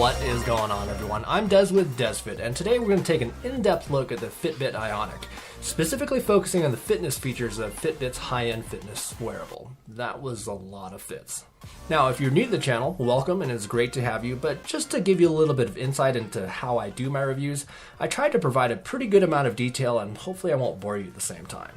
What is going on, everyone? I'm Des with DesFit, and today we're going to take an in-depth look at the Fitbit Ionic, specifically focusing on the fitness features of Fitbit's high-end fitness wearable. That was a lot of fits. Now, if you're new to the channel, welcome, and it's great to have you, but just to give you a little bit of insight into how I do my reviews, I try to provide a pretty good amount of detail, and hopefully I won't bore you at the same time.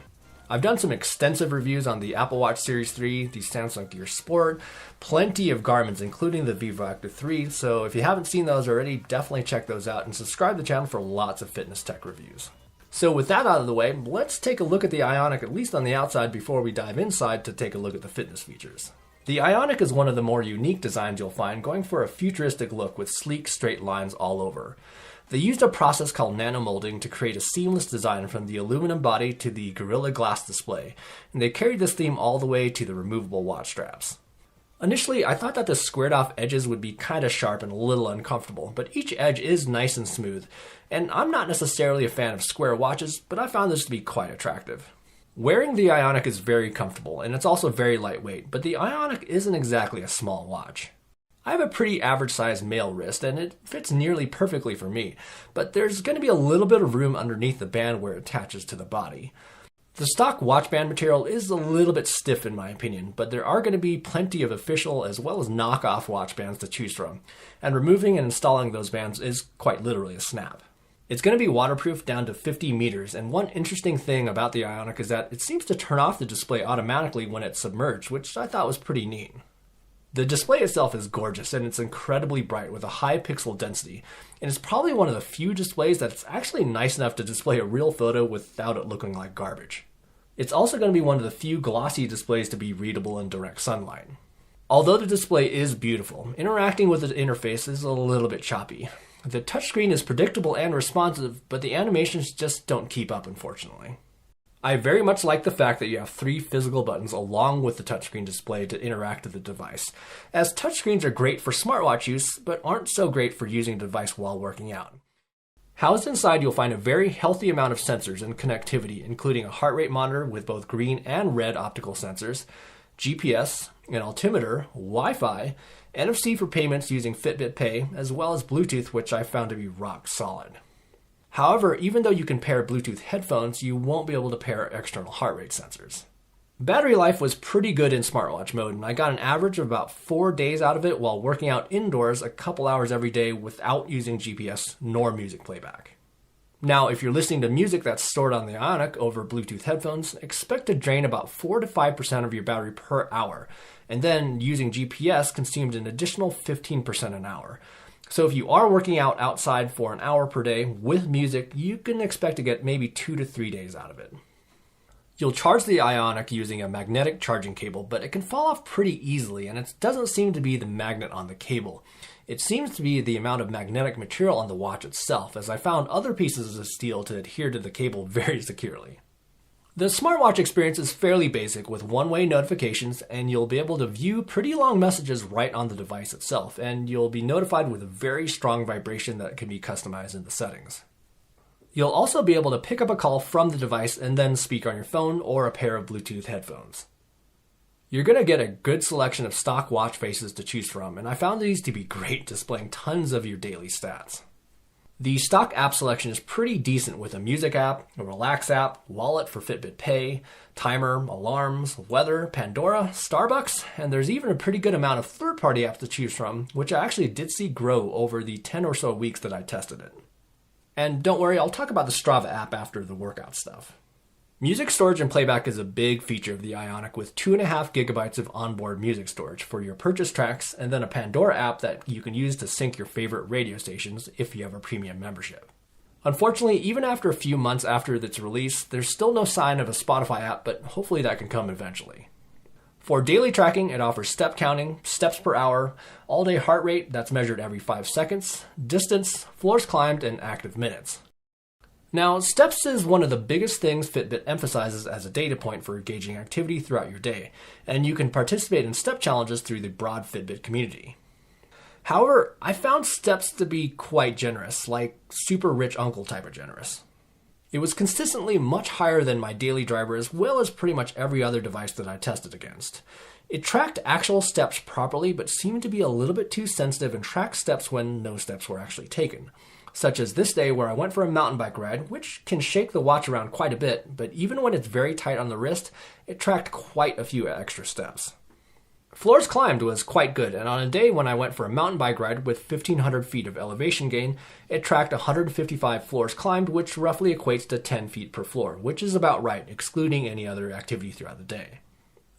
I've done some extensive reviews on the Apple Watch Series 3, the Samsung Gear Sport, plenty of Garmin's, including the Vivo Active 3, so if you haven't seen those already, definitely check those out and subscribe to the channel for lots of fitness tech reviews. So with that out of the way, let's take a look at the Ionic, at least on the outside, before we dive inside to take a look at the fitness features. The Ionic is one of the more unique designs you'll find, going for a futuristic look with sleek, straight lines all over. They used a process called nanomolding to create a seamless design from the aluminum body to the Gorilla Glass display, and they carried this theme all the way to the removable watch straps. Initially, I thought that the squared off edges would be kinda sharp and a little uncomfortable, but each edge is nice and smooth, and I'm not necessarily a fan of square watches, but I found this to be quite attractive. Wearing the Ionic is very comfortable, and it's also very lightweight, but the Ionic isn't exactly a small watch. I have a pretty average-sized male wrist, and it fits nearly perfectly for me, but there's going to be a little bit of room underneath the band where it attaches to the body. The stock watch band material is a little bit stiff in my opinion, but there are going to be plenty of official as well as knockoff watch bands to choose from, and removing and installing those bands is quite literally a snap. It's going to be waterproof down to 50 meters, and one interesting thing about the Ionic is that it seems to turn off the display automatically when it's submerged, which I thought was pretty neat. The display itself is gorgeous, and it's incredibly bright with a high pixel density, and it's probably one of the few displays that's actually nice enough to display a real photo without it looking like garbage. It's also going to be one of the few glossy displays to be readable in direct sunlight. Although the display is beautiful, interacting with the interface is a little bit choppy. The touchscreen is predictable and responsive, but the animations just don't keep up, unfortunately. I very much like the fact that you have 3 physical buttons along with the touchscreen display to interact with the device, as touchscreens are great for smartwatch use, but aren't so great for using the device while working out. Housed inside, you'll find a very healthy amount of sensors and connectivity, including a heart rate monitor with both green and red optical sensors, GPS, an altimeter, Wi-Fi, NFC for payments using Fitbit Pay, as well as Bluetooth, which I found to be rock solid. However, even though you can pair Bluetooth headphones, you won't be able to pair external heart rate sensors. Battery life was pretty good in smartwatch mode, and I got an average of about 4 days out of it while working out indoors a couple hours every day without using GPS nor music playback. Now, if you're listening to music that's stored on the Ionic over Bluetooth headphones, expect to drain about 4 to 5% of your battery per hour, and then using GPS consumed an additional 15% an hour. So if you are working out outside for an hour per day with music, you can expect to get maybe 2 to 3 days out of it. You'll charge the Ionic using a magnetic charging cable, but it can fall off pretty easily, and it doesn't seem to be the magnet on the cable. It seems to be the amount of magnetic material on the watch itself, as I found other pieces of steel to adhere to the cable very securely. The smartwatch experience is fairly basic with one-way notifications, and you'll be able to view pretty long messages right on the device itself, and you'll be notified with a very strong vibration that can be customized in the settings. You'll also be able to pick up a call from the device and then speak on your phone or a pair of Bluetooth headphones. You're going to get a good selection of stock watch faces to choose from, and I found these to be great, displaying tons of your daily stats. The stock app selection is pretty decent with a music app, a relax app, wallet for Fitbit Pay, timer, alarms, weather, Pandora, Starbucks, and there's even a pretty good amount of third-party apps to choose from, which I actually did see grow over the 10 or so weeks that I tested it. And don't worry, I'll talk about the Strava app after the workout stuff. Music storage and playback is a big feature of the Ionic with 2.5 gigabytes of onboard music storage for your purchase tracks, and then a Pandora app that you can use to sync your favorite radio stations if you have a premium membership. Unfortunately, even after a few months after its release, there's still no sign of a Spotify app, but hopefully that can come eventually. For daily tracking, it offers step counting, steps per hour, all-day heart rate that's measured every 5 seconds, distance, floors climbed, and active minutes. Now, steps is one of the biggest things Fitbit emphasizes as a data point for gauging activity throughout your day, and you can participate in step challenges through the broad Fitbit community. However, I found steps to be quite generous, like super rich uncle type of generous. It was consistently much higher than my daily driver as well as pretty much every other device that I tested against. It tracked actual steps properly, but seemed to be a little bit too sensitive and tracked steps when no steps were actually taken. Such as this day where I went for a mountain bike ride, which can shake the watch around quite a bit, but even when it's very tight on the wrist, it tracked quite a few extra steps. Floors climbed was quite good, and on a day when I went for a mountain bike ride with 1,500 feet of elevation gain, it tracked 155 floors climbed, which roughly equates to 10 feet per floor, which is about right, excluding any other activity throughout the day.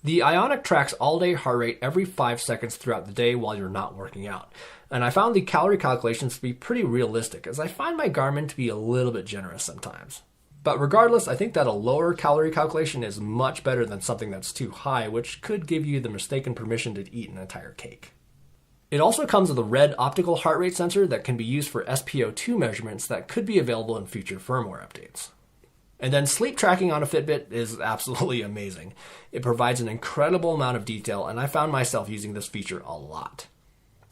The Ionic tracks all-day heart rate every 5 seconds throughout the day while you're not working out, and I found the calorie calculations to be pretty realistic, as I find my Garmin to be a little bit generous sometimes. But regardless, I think that a lower calorie calculation is much better than something that's too high, which could give you the mistaken permission to eat an entire cake. It also comes with a red optical heart rate sensor that can be used for SpO2 measurements that could be available in future firmware updates. And then sleep tracking on a Fitbit is absolutely amazing. It provides an incredible amount of detail, and I found myself using this feature a lot.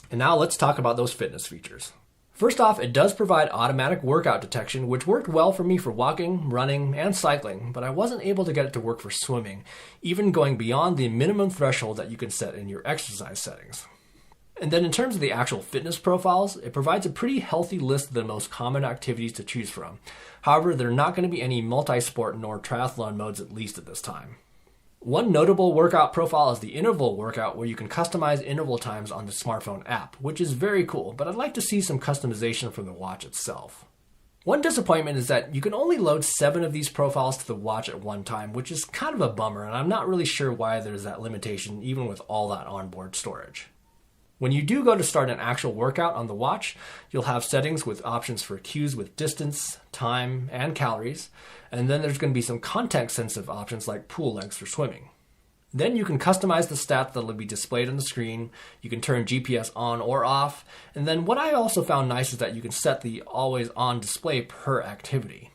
And now let's talk about those fitness features. First off, it does provide automatic workout detection, which worked well for me for walking, running, and cycling, but I wasn't able to get it to work for swimming, even going beyond the minimum threshold that you can set in your exercise settings. And then in terms of the actual fitness profiles, it provides a pretty healthy list of the most common activities to choose from. However, there are not going to be any multi-sport nor triathlon modes, at least at this time. One notable workout profile is the interval workout, where you can customize interval times on the smartphone app, which is very cool, but I'd like to see some customization from the watch itself. One disappointment is that you can only load 7 of these profiles to the watch at one time, which is kind of a bummer, and I'm not really sure why there's that limitation even with all that onboard storage. When you do go to start an actual workout on the watch, you'll have settings with options for cues with distance, time, and calories, and then there's going to be some context-sensitive options like pool lengths for swimming. Then you can customize the stats that will be displayed on the screen, you can turn GPS on or off, and then what I also found nice is that you can set the always-on display per activity.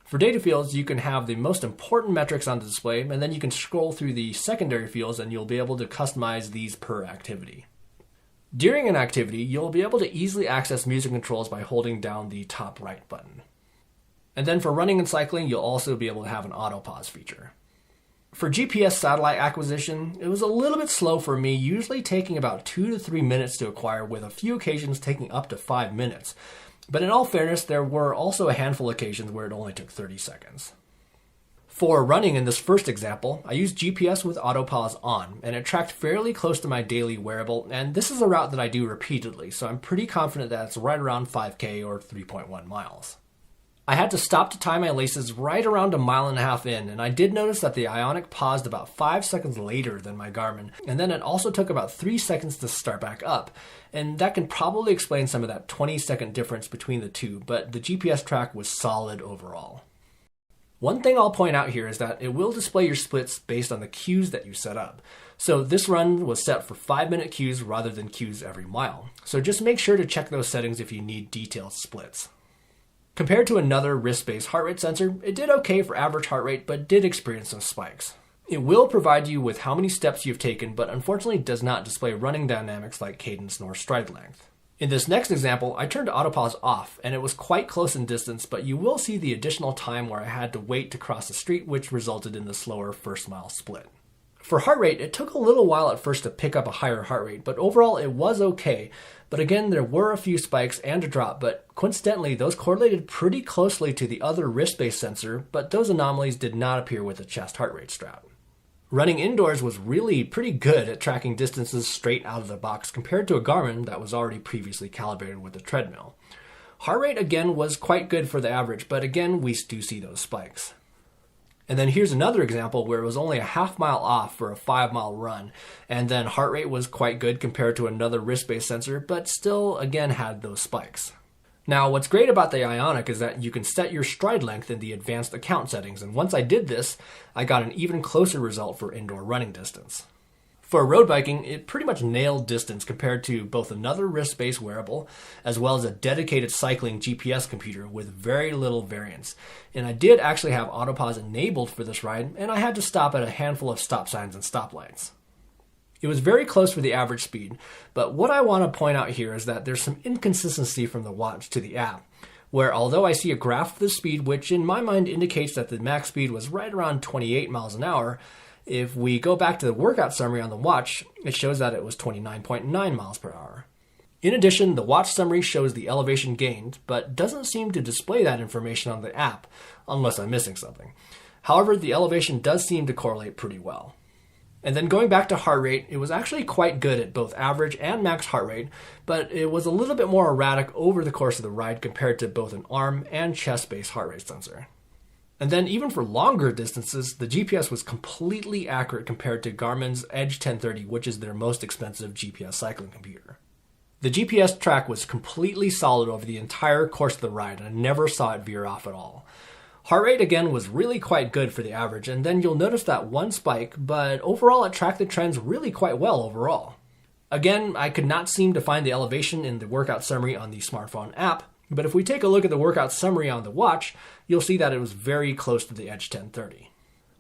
For data fields, you can have the most important metrics on the display, and then you can scroll through the secondary fields and you'll be able to customize these per activity. During an activity, you'll be able to easily access music controls by holding down the top right button. And then for running and cycling, you'll also be able to have an auto pause feature. For GPS satellite acquisition, it was a little bit slow for me, usually taking about 2 to 3 minutes to acquire, with a few occasions taking up to 5 minutes. But in all fairness, there were also a handful of occasions where it only took 30 seconds. For running in this first example, I used GPS with autopause on, and it tracked fairly close to my daily wearable, and this is a route that I do repeatedly, so I'm pretty confident that it's right around 5K or 3.1 miles. I had to stop to tie my laces right around 1.5 miles in, and I did notice that the Ionic paused about 5 seconds later than my Garmin, and then it also took about 3 seconds to start back up, and that can probably explain some of that 20-second difference between the two, but the GPS track was solid overall. One thing I'll point out here is that it will display your splits based on the cues that you set up. So this run was set for 5-minute cues rather than cues every mile. So just make sure to check those settings if you need detailed splits. Compared to another wrist-based heart rate sensor, it did okay for average heart rate, but did experience some spikes. It will provide you with how many steps you've taken, but unfortunately does not display running dynamics like cadence nor stride length. In this next example, I turned autopause off, and it was quite close in distance, but you will see the additional time where I had to wait to cross the street, which resulted in the slower first mile split. For heart rate, it took a little while at first to pick up a higher heart rate, but overall it was okay. But again, there were a few spikes and a drop, but coincidentally, those correlated pretty closely to the other wrist-based sensor, but those anomalies did not appear with the chest heart rate strap. Running indoors was really pretty good at tracking distances straight out of the box compared to a Garmin that was already previously calibrated with a treadmill. Heart rate again was quite good for the average, but again we do see those spikes. And then here's another example where it was only a half mile off for a 5-mile run, and then heart rate was quite good compared to another wrist-based sensor, but still again had those spikes. Now, what's great about the Ionic is that you can set your stride length in the advanced account settings, and once I did this, I got an even closer result for indoor running distance. For road biking, it pretty much nailed distance compared to both another wrist-based wearable, as well as a dedicated cycling GPS computer with very little variance. And I did actually have autopause enabled for this ride, and I had to stop at a handful of stop signs and stoplights. It was very close for the average speed, but what I want to point out here is that there's some inconsistency from the watch to the app. where although I see a graph of the speed, which in my mind indicates that the max speed was right around 28 miles an hour, if we go back to the workout summary on the watch, it shows that it was 29.9 miles per hour. In addition, the watch summary shows the elevation gained, but doesn't seem to display that information on the app, unless I'm missing something. However, the elevation does seem to correlate pretty well. And then going back to heart rate, it was actually quite good at both average and max heart rate, but it was a little bit more erratic over the course of the ride compared to both an arm and chest-based heart rate sensor. And then even for longer distances, the GPS was completely accurate compared to Garmin's Edge 1030, which is their most expensive GPS cycling computer. The GPS track was completely solid over the entire course of the ride, and I never saw it veer off at all. Heart rate again was really quite good for the average, and then you'll notice that one spike, but overall it tracked the trends really quite well overall. Again, I could not seem to find the elevation in the workout summary on the smartphone app, but if we take a look at the workout summary on the watch, you'll see that it was very close to the Edge 1030.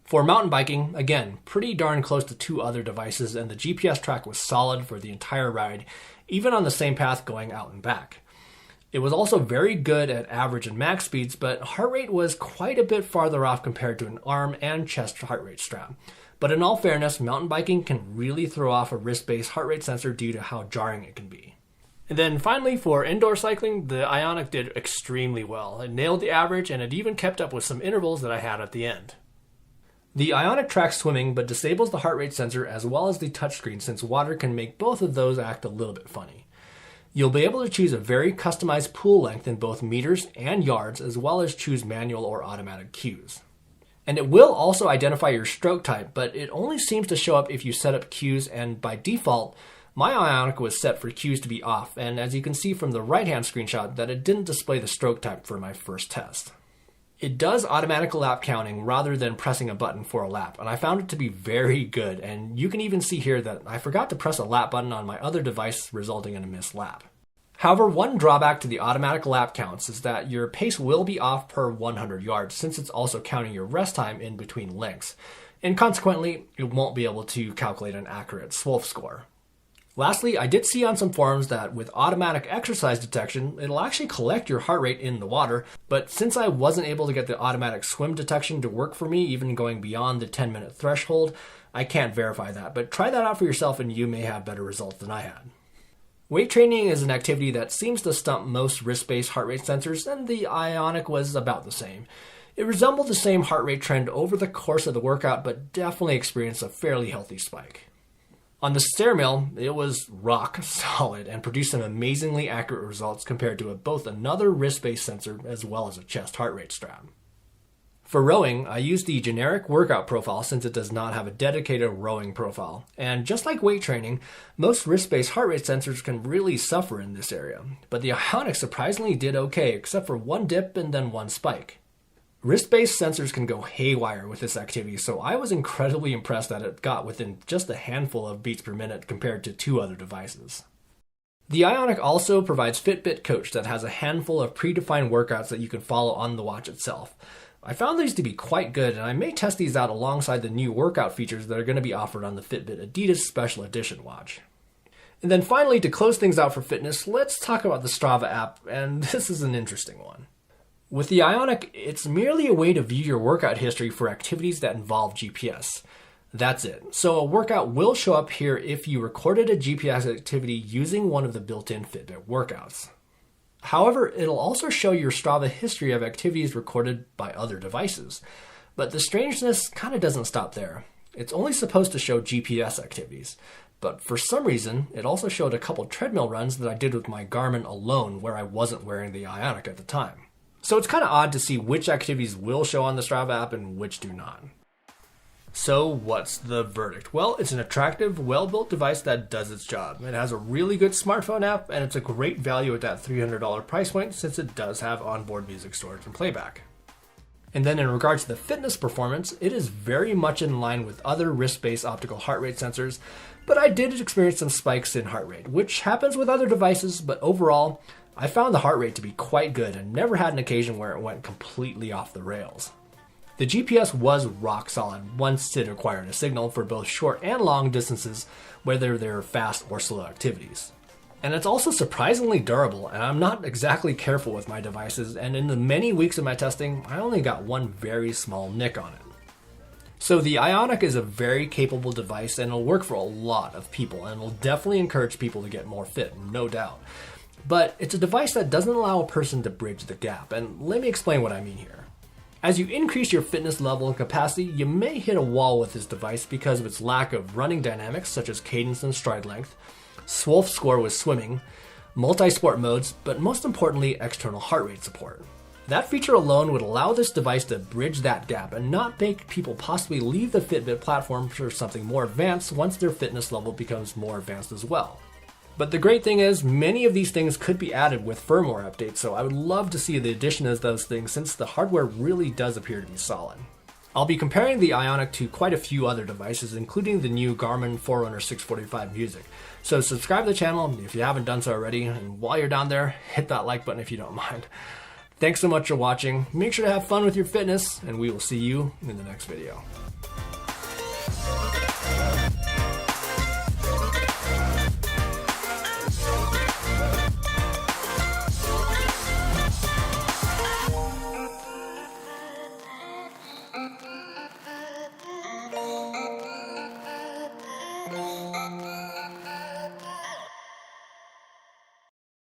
For mountain biking, again, pretty darn close to two other devices, and the GPS track was solid for the entire ride, even on the same path going out and back. It was also very good at average and max speeds, but heart rate was quite a bit farther off compared to an arm and chest heart rate strap. But in all fairness, mountain biking can really throw off a wrist-based heart rate sensor due to how jarring it can be. And then finally, for indoor cycling, the Ionic did extremely well. It nailed the average, and it even kept up with some intervals that I had at the end. The Ionic tracks swimming, but disables the heart rate sensor as well as the touchscreen, since water can make both of those act a little bit funny. You'll be able to choose a very customized pool length in both meters and yards, as well as choose manual or automatic cues. And it will also identify your stroke type, but it only seems to show up if you set up cues, and by default, my Ionic was set for cues to be off, and as you can see from the right-hand screenshot, that it didn't display the stroke type for my first test. It does automatic lap counting rather than pressing a button for a lap, and I found it to be very good, and you can even see here that I forgot to press a lap button on my other device, resulting in a missed lap. However, one drawback to the automatic lap counts is that your pace will be off per 100 yards, since it's also counting your rest time in between lengths, and consequently, it won't be able to calculate an accurate SWOLF score. Lastly, I did see on some forums that with automatic exercise detection, it'll actually collect your heart rate in the water, but since I wasn't able to get the automatic swim detection to work for me, even going beyond the 10-minute threshold, I can't verify that, but try that out for yourself and you may have better results than I had. Weight training is an activity that seems to stump most wrist-based heart rate sensors, and the Ionic was about the same. It resembled the same heart rate trend over the course of the workout, but definitely experienced a fairly healthy spike. On the stair mill, it was rock solid and produced some amazingly accurate results compared to both another wrist-based sensor as well as a chest heart rate strap. For rowing, I used the generic workout profile since it does not have a dedicated rowing profile. And just like weight training, most wrist-based heart rate sensors can really suffer in this area. But the Ionic surprisingly did okay, except for one dip and then one spike. Wrist-based sensors can go haywire with this activity, so I was incredibly impressed that it got within just a handful of beats per minute compared to two other devices. The Ionic also provides Fitbit Coach that has a handful of predefined workouts that you can follow on the watch itself. I found these to be quite good, and I may test these out alongside the new workout features that are going to be offered on the Fitbit Adidas Special Edition watch. And then finally, to close things out for fitness, let's talk about the Strava app, and this is an interesting one. With the Ionic, it's merely a way to view your workout history for activities that involve GPS. That's it. So a workout will show up here if you recorded a GPS activity using one of the built-in Fitbit workouts. However, it'll also show your Strava history of activities recorded by other devices. But the strangeness kind of doesn't stop there. It's only supposed to show GPS activities. But for some reason, it also showed a couple treadmill runs that I did with my Garmin alone where I wasn't wearing the Ionic at the time. So it's kind of odd to see which activities will show on the Strava app and which do not. So what's the verdict? Well, it's an attractive, well-built device that does its job. It has a really good smartphone app, and it's a great value at that $300 price point since it does have onboard music storage and playback. And then in regards to the fitness performance, it is very much in line with other wrist-based optical heart rate sensors, but I did experience some spikes in heart rate, which happens with other devices, but overall, I found the heart rate to be quite good and never had an occasion where it went completely off the rails. The GPS was rock solid once it acquired a signal for both short and long distances, whether they're fast or slow activities. And it's also surprisingly durable, and I'm not exactly careful with my devices, and in the many weeks of my testing, I only got one very small nick on it. So the Ionic is a very capable device, and it'll work for a lot of people, and will definitely encourage people to get more fit, no doubt. But it's a device that doesn't allow a person to bridge the gap, and let me explain what I mean here. As you increase your fitness level and capacity, you may hit a wall with this device because of its lack of running dynamics such as cadence and stride length, Swolf score with swimming, multi-sport modes, but most importantly, external heart rate support. That feature alone would allow this device to bridge that gap and not make people possibly leave the Fitbit platform for something more advanced once their fitness level becomes more advanced as well. But the great thing is, many of these things could be added with firmware updates, so I would love to see the addition of those things since the hardware really does appear to be solid. I'll be comparing the Ionic to quite a few other devices, including the new Garmin Forerunner 645 Music. So subscribe to the channel if you haven't done so already, and while you're down there, hit that like button if you don't mind. Thanks so much for watching, make sure to have fun with your fitness, and we will see you in the next video.